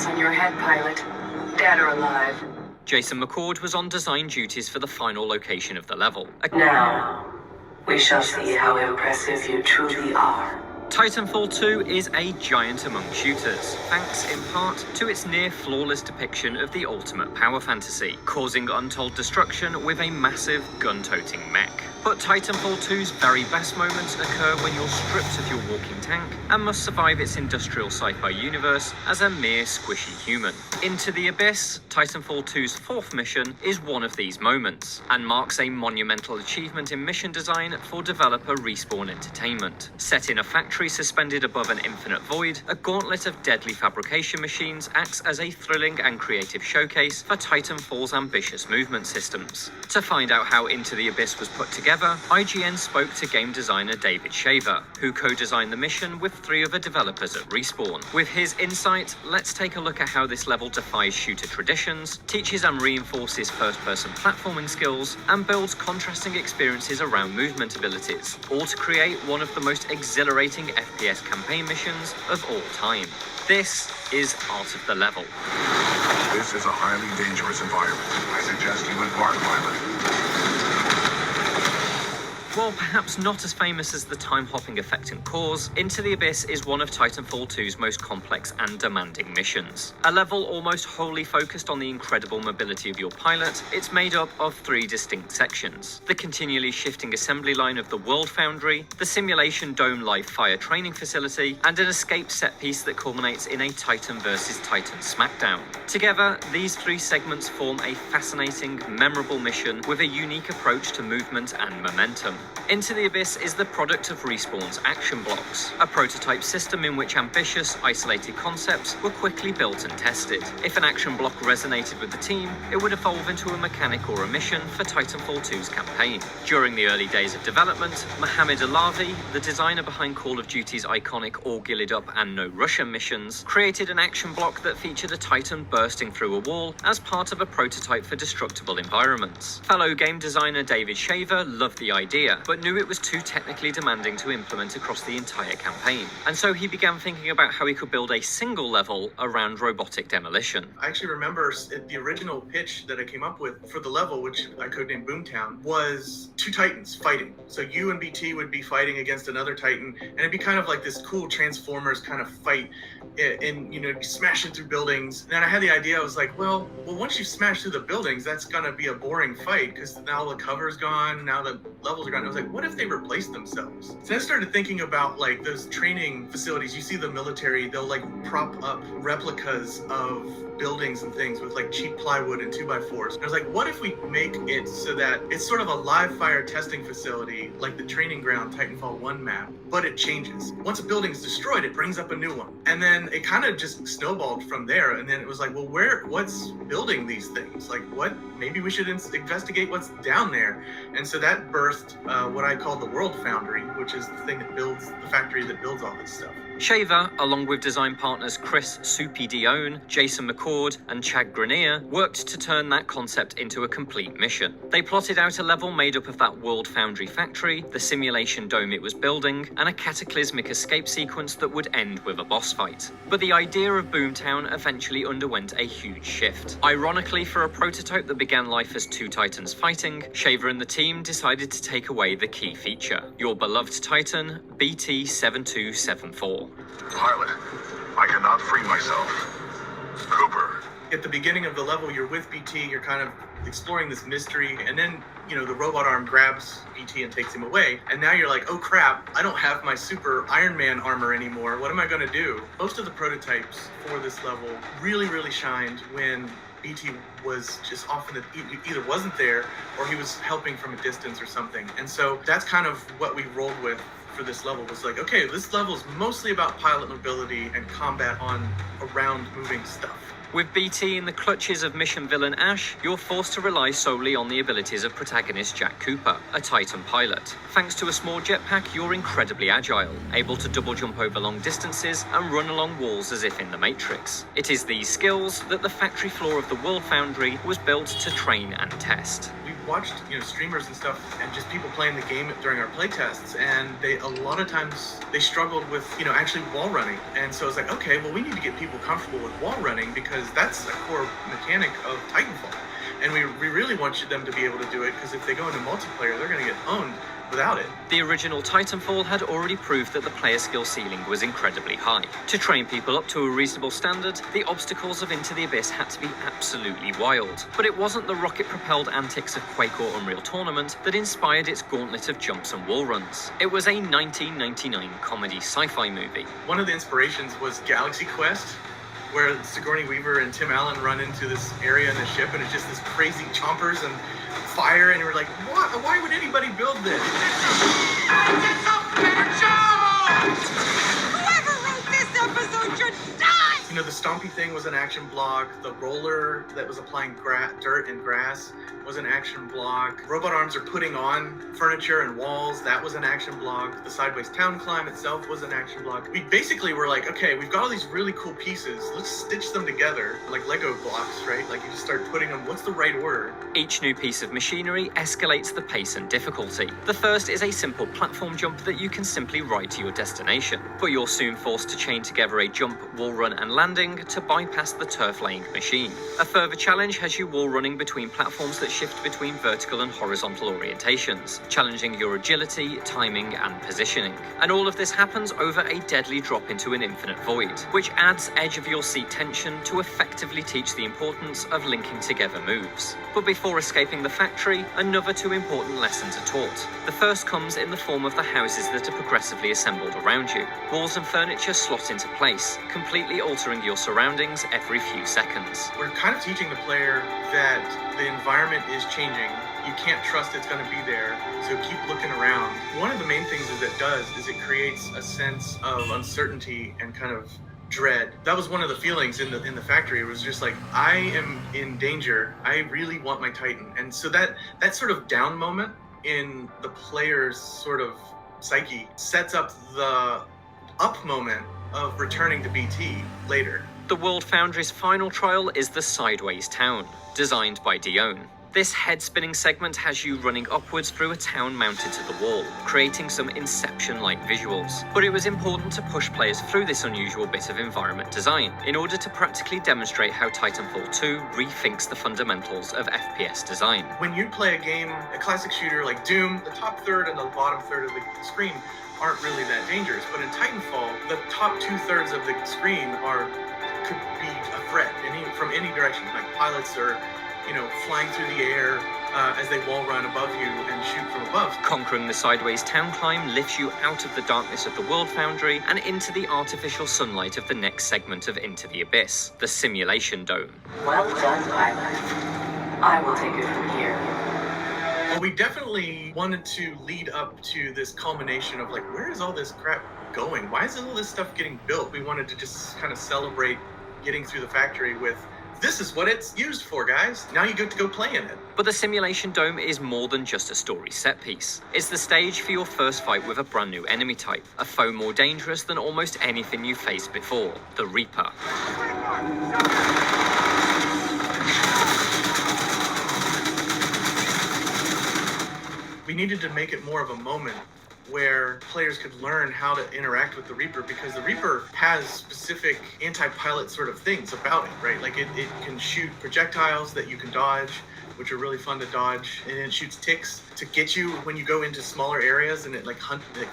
cross on your head, pilot. Dead or alive. Jason McCord was on design duties for the final location of the level. Now, we shall see how impressive you truly are. Titanfall 2 is a giant among shooters, thanks in part to its near-flawless depiction of the ultimate power fantasy, causing untold destruction with a massive gun-toting mech. But Titanfall 2's very best moments occur when you're stripped of your walking tank and must survive its industrial sci-fi universe as a mere squishy human. Into the Abyss, Titanfall 2's fourth mission, is one of these moments, and marks a monumental achievement in mission design for developer Respawn Entertainment. Set in a factory suspended above an infinite void, a gauntlet of deadly fabrication machines acts as a thrilling and creative showcase for Titanfall's ambitious movement systems. To find out how Into the Abyss was put together, IGN spoke to game designer David Shaver, who co-designed the mission with 3 other developers at Respawn. With his insight, let's take a look at how this level defies shooter traditions, teaches and reinforces first-person platforming skills, and builds contrasting experiences around movement abilities, all to create one of the most exhilarating FPS campaign missions of all time. This is Art of the Level. This is a highly dangerous environment. I suggest you embark, pilot. While perhaps not as famous as the time-hopping effect and cause, Into the Abyss is one of Titanfall 2's most complex and demanding missions. A level almost wholly focused on the incredible mobility of your pilot, it's made up of 3 distinct sections: the continually shifting assembly line of the World Foundry, the simulation dome live fire training facility, and an escape set piece that culminates in a Titan versus Titan smackdown. Together, these 3 segments form a fascinating, memorable mission with a unique approach to movement and momentum. Into the Abyss is the product of Respawn's action blocks, a prototype system in which ambitious, isolated concepts were quickly built and tested. If an action block resonated with the team, it would evolve into a mechanic or a mission for Titanfall 2's campaign. During the early days of development, Mohamed Alavi, the designer behind Call of Duty's iconic All Gillied Up and No Russian missions, created an action block that featured a Titan bursting through a wall as part of a prototype for destructible environments. Fellow game designer David Shaver loved the idea, but knew it was too technically demanding to implement across the entire campaign. And so he began thinking about how he could build a single level around robotic demolition. I actually remember the original pitch that I came up with for the level, which I codenamed Boomtown, was 2 Titans fighting. So you and BT would be fighting against another Titan, and it'd be kind of like this cool Transformers kind of fight, and you'd be smashing through buildings. And then I had the idea, I was like, well, once you smash through the buildings, that's gonna be a boring fight, because now the cover's gone, now the levels are gone. I was like, what if they replace themselves? So then I started thinking about like those training facilities. You see the military, they'll like prop up replicas of buildings and things with like cheap plywood and 2x4s. And I was like, what if we make it so that it's sort of a live fire testing facility, like the training ground Titanfall 1 map, but it changes. Once a building is destroyed, it brings up a new one. And then it kind of just snowballed from there. And then it was like, well, what's building these things? Like maybe we should investigate what's down there. And so that birthed what I call the World Foundry, which is the thing that builds, the factory that builds all this stuff. Shaver, along with design partners Chris Soupy Dione, Jason McCord, and Chad Grenier, worked to turn that concept into a complete mission. They plotted out a level made up of that World Foundry factory, the simulation dome it was building, and a cataclysmic escape sequence that would end with a boss fight. But the idea of Boomtown eventually underwent a huge shift. Ironically, for a prototype that began life as 2 Titans fighting, Shaver and the team decided to take away the key feature: your beloved Titan, BT-7274. Pilot, I cannot free myself. Cooper. At the beginning of the level, you're with BT, you're kind of exploring this mystery, and then, the robot arm grabs BT and takes him away, and now you're like, oh crap, I don't have my super Iron Man armor anymore, what am I gonna do? Most of the prototypes for this level really, really shined when BT was just often either wasn't there or he was helping from a distance or something. And so that's kind of what we rolled with for this level, was like, okay, this level is mostly about pilot mobility and combat around moving stuff. With BT in the clutches of mission villain Ash, you're forced to rely solely on the abilities of protagonist Jack Cooper, a Titan pilot. Thanks to a small jetpack, you're incredibly agile, able to double jump over long distances and run along walls as if in the Matrix. It is these skills that the factory floor of the World Foundry was built to train and test. We watched, streamers and stuff, and just people playing the game during our playtests, and a lot of times they struggled with, actually wall running. And so it's like, okay, well, we need to get people comfortable with wall running because that's a core mechanic of Titanfall. And we really want them to be able to do it, because if they go into multiplayer, they're going to get owned without it. The original Titanfall had already proved that the player skill ceiling was incredibly high. To train people up to a reasonable standard, the obstacles of Into the Abyss had to be absolutely wild. But it wasn't the rocket-propelled antics of Quake or Unreal Tournament that inspired its gauntlet of jumps and wall runs. It was a 1999 comedy sci-fi movie. One of the inspirations was Galaxy Quest, where Sigourney Weaver and Tim Allen run into this area in the ship, and it's just this crazy chompers and fire, and we're like, what? Why would anybody build this? It's a better job! Whoever wrote this episode should die! The stompy thing was an action block. The roller that was applying dirt and grass was an action block. Robot arms are putting on furniture and walls. That was an action block. The sideways town climb itself was an action block. We basically were like, okay, we've got all these really cool pieces. Let's stitch them together like Lego blocks, right? Like you just start putting them. What's the right order? Each new piece of machinery escalates the pace and difficulty. The first is a simple platform jump that you can simply ride to your destination, but you're soon forced to chain together a jump, wall run and landing to bypass the turf-laying machine. A further challenge has you wall running between platforms that shift between vertical and horizontal orientations, challenging your agility, timing and positioning. And all of this happens over a deadly drop into an infinite void, which adds edge of your seat tension to effectively teach the importance of linking together moves. But before escaping the factory, another two important lessons are taught. The first comes in the form of the houses that are progressively assembled around you. Walls and furniture slot into place, completely altering your surroundings every few seconds. We're kind of teaching the player that the environment is changing. You can't trust it's going to be there, so keep looking around. One of the main things that it does is it creates a sense of uncertainty and kind of dread. That was one of the feelings in the factory. It was just like, I am in danger. I really want my Titan. And so that sort of down moment in the player's sort of psyche sets up the up moment of returning to BT later. The World Foundry's final trial is the Sideways Town, designed by Dione. This head-spinning segment has you running upwards through a town mounted to the wall, creating some Inception-like visuals. But it was important to push players through this unusual bit of environment design, in order to practically demonstrate how Titanfall 2 rethinks the fundamentals of FPS design. When you play a game, a classic shooter like Doom, the top third and the bottom third of the screen aren't really that dangerous. But in Titanfall, the top 2/3 of the screen could be a threat from any direction. Like pilots are flying through the air as they wall run above you and shoot from above. Conquering the Sideways Town climb lifts you out of the darkness of the World Foundry and into the artificial sunlight of the next segment of Into the Abyss, the Simulation Dome. Well done, pilot. I will take it from here. Well, we definitely wanted to lead up to this culmination of like, where is all this crap going? Why is all this stuff getting built? We wanted to just kind of celebrate getting through the factory with, this is what it's used for, guys. Now you get to go play in it. But the Simulation Dome is more than just a story set piece. It's the stage for your first fight with a brand new enemy type, a foe more dangerous than almost anything you've faced before, the Reaper. We needed to make it more of a moment where players could learn how to interact with the Reaper, because the Reaper has specific anti-pilot sort of things about it, right? Like it can shoot projectiles that you can dodge, which are really fun to dodge, and it shoots ticks to get you when you go into smaller areas, and it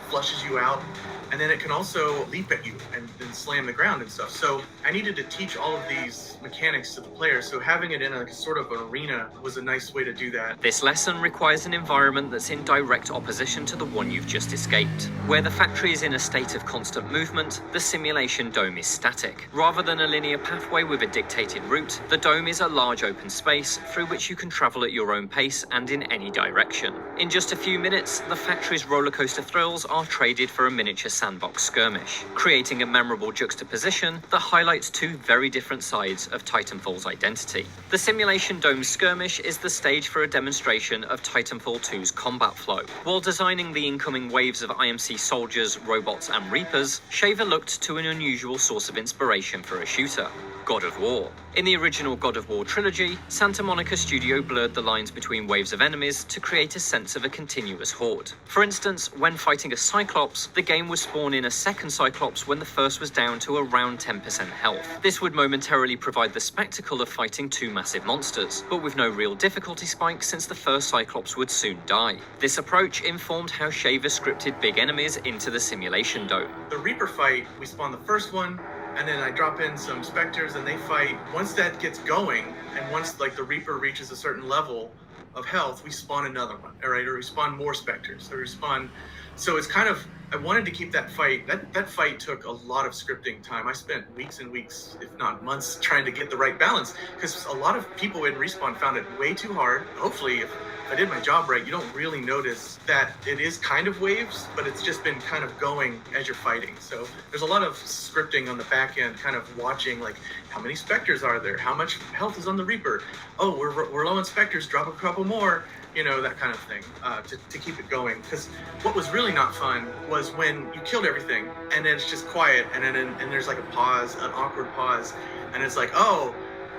flushes you out, and then it can also leap at you and then slam the ground and stuff. So I needed to teach all of these mechanics to the players, so having it in a sort of an arena was a nice way to do that. This lesson requires an environment that's in direct opposition to the one you've just escaped. Where the factory is in a state of constant movement, the Simulation Dome is static. Rather than a linear pathway with a dictated route, the dome is a large open space through which you can travel at your own pace and in any direction. In just a few minutes, the factory's rollercoaster thrills are traded for a miniature sandbox skirmish, creating a memorable juxtaposition that highlights two very different sides of Titanfall's identity. The Simulation Dome skirmish is the stage for a demonstration of Titanfall 2's combat flow. While designing the incoming waves of IMC soldiers, robots, and Reapers, Shaver looked to an unusual source of inspiration for a shooter: God of War. In the original God of War trilogy, Santa Monica Studio also blurred the lines between waves of enemies to create a sense of a continuous horde. For instance, when fighting a Cyclops, the game would spawn in a second Cyclops when the first was down to around 10% health. This would momentarily provide the spectacle of fighting two massive monsters, but with no real difficulty spike since the first Cyclops would soon die. This approach informed how Shaver scripted big enemies into the simulation dome. The Reaper fight, we spawn the first one, and then I drop in some Spectres and they fight. Once that gets going, and once like the Reaper reaches a certain level of health, we spawn another one, all right? Or we spawn more Spectres, or we spawn... So it's kind of, I wanted to keep that fight, that fight took a lot of scripting time. I spent weeks and weeks, if not months, trying to get the right balance, because a lot of people in Respawn found it way too hard. Hopefully, if I did my job right, you don't really notice that it is kind of waves, but it's just been kind of going as you're fighting. So there's a lot of scripting on the back end, kind of watching like how many Spectres are there, how much health is on the Reaper. Oh, we're low on Spectres, drop a couple more. You know, that kind of thing, to keep it going. Because what was really not fun was when you killed everything and then it's just quiet and then and there's like a pause, an awkward pause, and it's like, oh,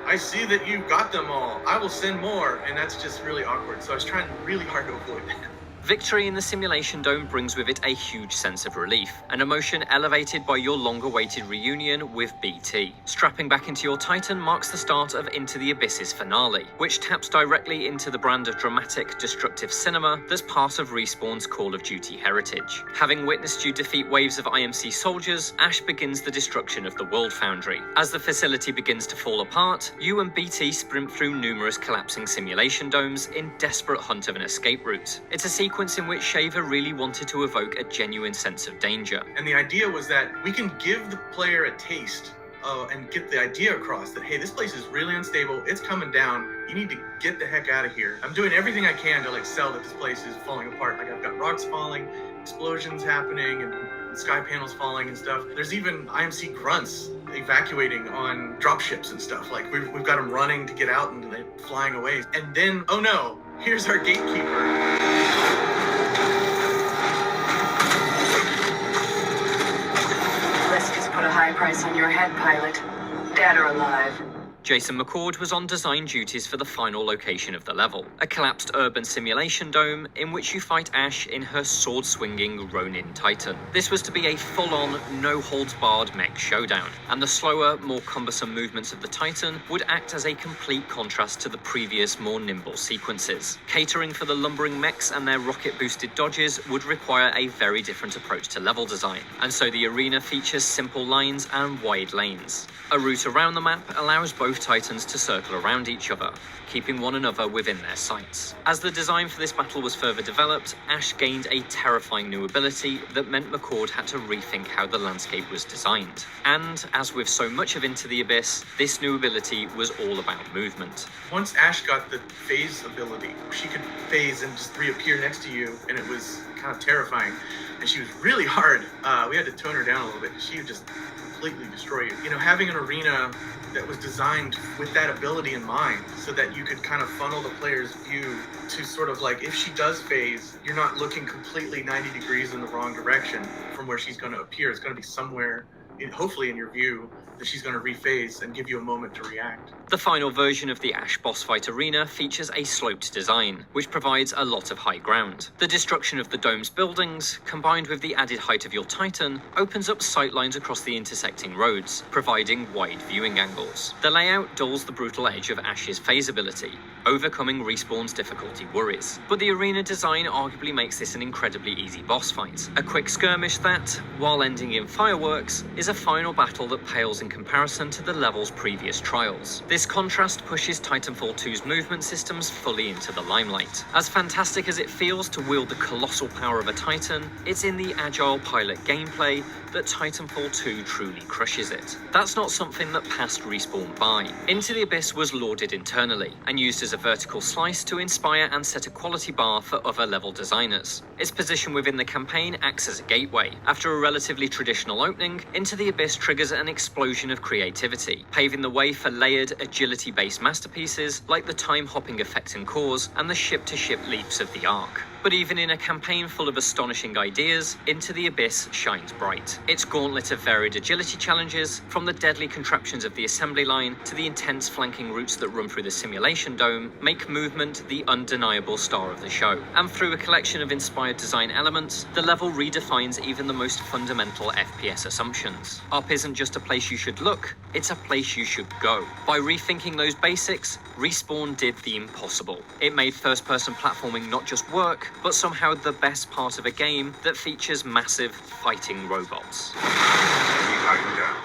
I see that you got them all. I will send more, and that's just really awkward. So I was trying really hard to avoid that. Victory in the simulation dome brings with it a huge sense of relief, an emotion elevated by your long-awaited reunion with BT. Strapping back into your Titan marks the start of Into the Abyss's finale, which taps directly into the brand of dramatic, destructive cinema that's part of Respawn's Call of Duty heritage. Having witnessed you defeat waves of IMC soldiers, Ash begins the destruction of the World Foundry. As the facility begins to fall apart, you and BT sprint through numerous collapsing simulation domes in desperate hunt of an escape route. It's a sequence in which Shaver really wanted to evoke a genuine sense of danger. And the idea was that we can give the player a taste and get the idea across that, hey, this place is really unstable, it's coming down, you need to get the heck out of here. I'm doing everything I can to like sell that this place is falling apart. Like I've got rocks falling, explosions happening, and sky panels falling and stuff. There's even IMC grunts evacuating on dropships and stuff. Like we've got them running to get out and they're flying away. And then, oh no, here's our gatekeeper. Let's just put a high price on your head, pilot. Dead or alive. Jason McCord was on design duties for the final location of the level, a collapsed urban simulation dome in which you fight Ash in her sword-swinging Ronin Titan. This was to be a full-on, no-holds-barred mech showdown, and the slower, more cumbersome movements of the Titan would act as a complete contrast to the previous, more nimble sequences. Catering for the lumbering mechs and their rocket-boosted dodges would require a very different approach to level design, and so the arena features simple lines and wide lanes. A route around the map allows both Titans to circle around each other, keeping one another within their sights. As the design for this battle was further developed, Ash gained a terrifying new ability that meant McCord had to rethink how the landscape was designed. And, as with so much of Into the Abyss, this new ability was all about movement. Once Ash got the phase ability, she could phase and just reappear next to you, and it was kind of terrifying. And she was really hard. We had to tone her down a little bit. She would just completely destroy you. You know, having an arena that was designed with that ability in mind so that you could kind of funnel the player's view to sort of like, if she does phase, you're not looking completely 90 degrees in the wrong direction from where she's going to appear. It's going to be somewhere, hopefully in your view, that she's going to rephase and give you a moment to react. The final version of the Ash boss fight arena features a sloped design, which provides a lot of high ground. The destruction of the dome's buildings, combined with the added height of your Titan, opens up sightlines across the intersecting roads, providing wide viewing angles. The layout dulls the brutal edge of Ash's phase ability, overcoming Respawn's difficulty worries. But the arena design arguably makes this an incredibly easy boss fight. A quick skirmish that, while ending in fireworks, is a final battle that pales in comparison to the level's previous trials. This contrast pushes Titanfall 2's movement systems fully into the limelight. As fantastic as it feels to wield the colossal power of a Titan, it's in the agile pilot gameplay that Titanfall 2 truly crushes it. That's not something that passed Respawn by. Into the Abyss was lauded internally, and used as a vertical slice to inspire and set a quality bar for other level designers. Its position within the campaign acts as a gateway. After a relatively traditional opening, Into the the Abyss triggers an explosion of creativity, paving the way for layered, agility-based masterpieces like the time-hopping effect and cores and the ship-to-ship leaps of the Ark. But even in a campaign full of astonishing ideas, Into the Abyss shines bright. Its gauntlet of varied agility challenges, from the deadly contraptions of the assembly line to the intense flanking routes that run through the simulation dome, make movement the undeniable star of the show. And through a collection of inspired design elements, the level redefines even the most fundamental FPS assumptions. Up isn't just a place you should look, it's a place you should go. By rethinking those basics, Respawn did the impossible. It made first-person platforming not just work, but somehow the best part of a game that features massive fighting robots. Enemy Titan down.